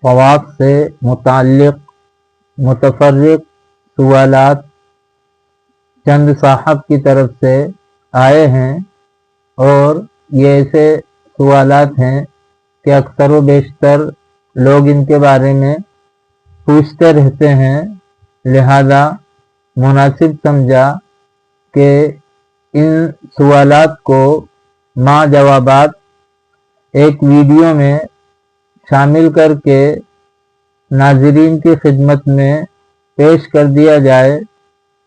طواف سے متعلق متفرق سوالات چند صاحب کی طرف سے آئے ہیں، اور یہ ایسے سوالات ہیں کہ اکثر و بیشتر لوگ ان کے بارے میں پوچھتے رہتے ہیں، لہذا مناسب سمجھا کہ ان سوالات کو مع جوابات ایک ویڈیو میں شامل کر کے ناظرین کی خدمت میں پیش کر دیا جائے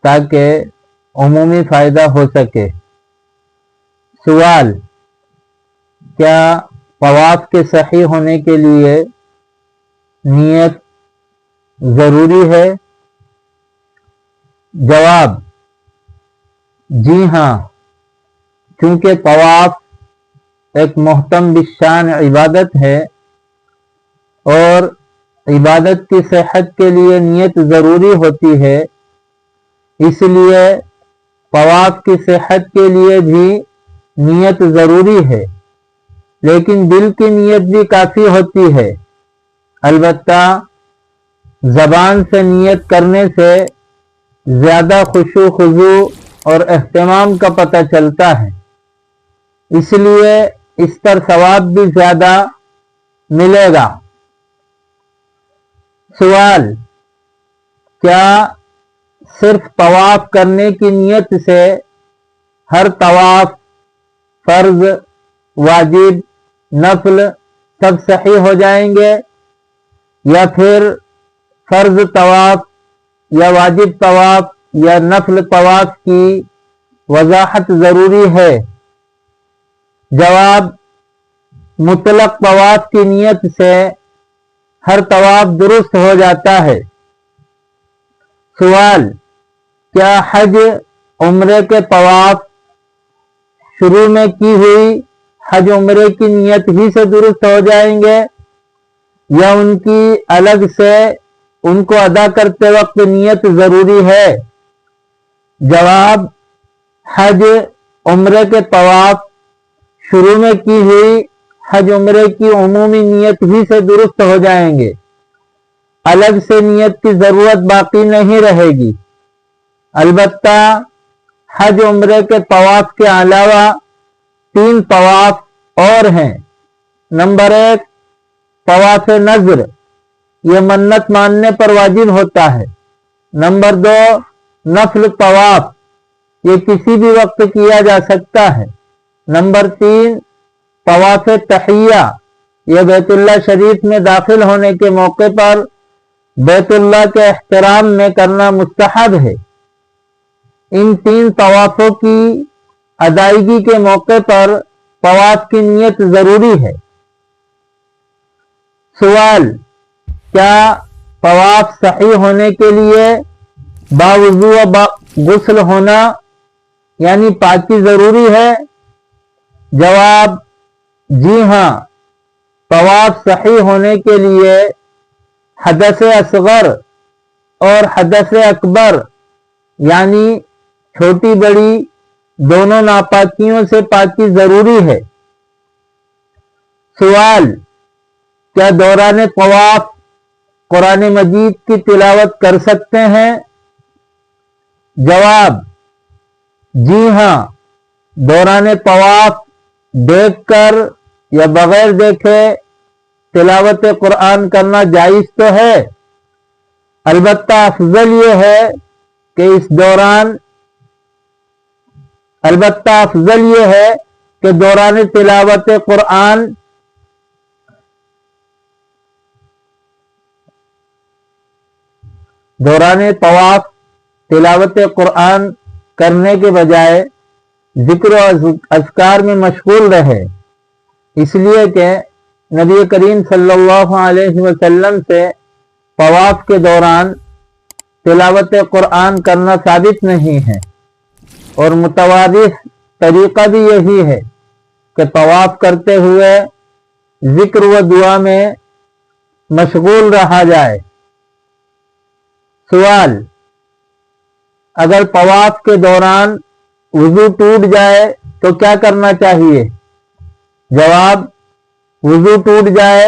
تاکہ عمومی فائدہ ہو سکے۔ سوال: کیا طواف کے صحیح ہونے کے لیے نیت ضروری ہے؟ جواب: جی ہاں، چونکہ طواف ایک محتم بالشان عبادت ہے اور عبادت کی صحت کے لیے نیت ضروری ہوتی ہے، اس لیے طواف کی صحت کے لیے بھی نیت ضروری ہے، لیکن دل کی نیت بھی کافی ہوتی ہے۔ البتہ زبان سے نیت کرنے سے زیادہ خشوع خضوع اور اہتمام کا پتہ چلتا ہے، اس لیے اس پر ثواب بھی زیادہ ملے گا۔ سوال: کیا صرف طواف کرنے کی نیت سے ہر طواف، فرض، واجب، نفل سب صحیح ہو جائیں گے، یا پھر فرض طواف یا واجب طواف یا نفل طواف کی وضاحت ضروری ہے؟ جواب: مطلق طواف کی نیت سے ہر طواف درست ہو جاتا ہے۔ سوال: کیا حج عمرے کے طواف شروع میں کی ہوئی حج عمرے کی نیت ہی سے درست ہو جائیں گے، یا ان کی الگ سے ان کو ادا کرتے وقت نیت ضروری ہے؟ جواب: حج عمرے کے طواف شروع میں کی ہوئی حج عمرے کی عمومی نیت ہی سے درست ہو جائیں گے، الگ سے نیت کی ضرورت باقی نہیں رہے گی۔ البتہ حج عمرے کے طواف کے علاوہ 3 طواف اور ہیں۔ نمبر 1، طواف نذر، یہ منت ماننے پر واجب ہوتا ہے۔ نمبر 2، نفل طواف، یہ کسی بھی وقت کیا جا سکتا ہے۔ نمبر 3، طواف تحیہ، یہ بیت اللہ شریف میں داخل ہونے کے موقع پر بیت اللہ کے احترام میں کرنا مستحب ہے۔ ان 3 طوافوں کی ادائیگی کے موقع پر طواف کی نیت ضروری ہے۔ سوال: کیا طواف صحیح ہونے کے لیے باوضو غسل ہونا یعنی پاکی ضروری ہے؟ جواب: جی ہاں، طواف صحیح ہونے کے لیے حدث اصغر اور حدث اکبر یعنی چھوٹی بڑی دونوں ناپاکیوں سے پاکی ضروری ہے۔ سوال: کیا دوران طواف قرآن مجید کی تلاوت کر سکتے ہیں؟ جواب: جی ہاں، دوران طواف دیکھ کر یا بغیر دیکھے تلاوت قرآن کرنا جائز تو ہے، البتہ افضل یہ ہے کہ دوران تلاوت قرآن دوران طواف تلاوت قرآن کرنے کے بجائے ذکر و اذکار میں مشغول رہے، اس لیے کہ نبی کریم صلی اللہ علیہ وسلم سے طواف کے دوران تلاوت قرآن کرنا ثابت نہیں ہے، اور متواتر طریقہ بھی یہی ہے کہ طواف کرتے ہوئے ذکر و دعا میں مشغول رہا جائے۔ سوال: اگر طواف کے دوران وضو ٹوٹ جائے تو کیا کرنا چاہیے؟ جواب: وضو ٹوٹ جائے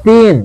3,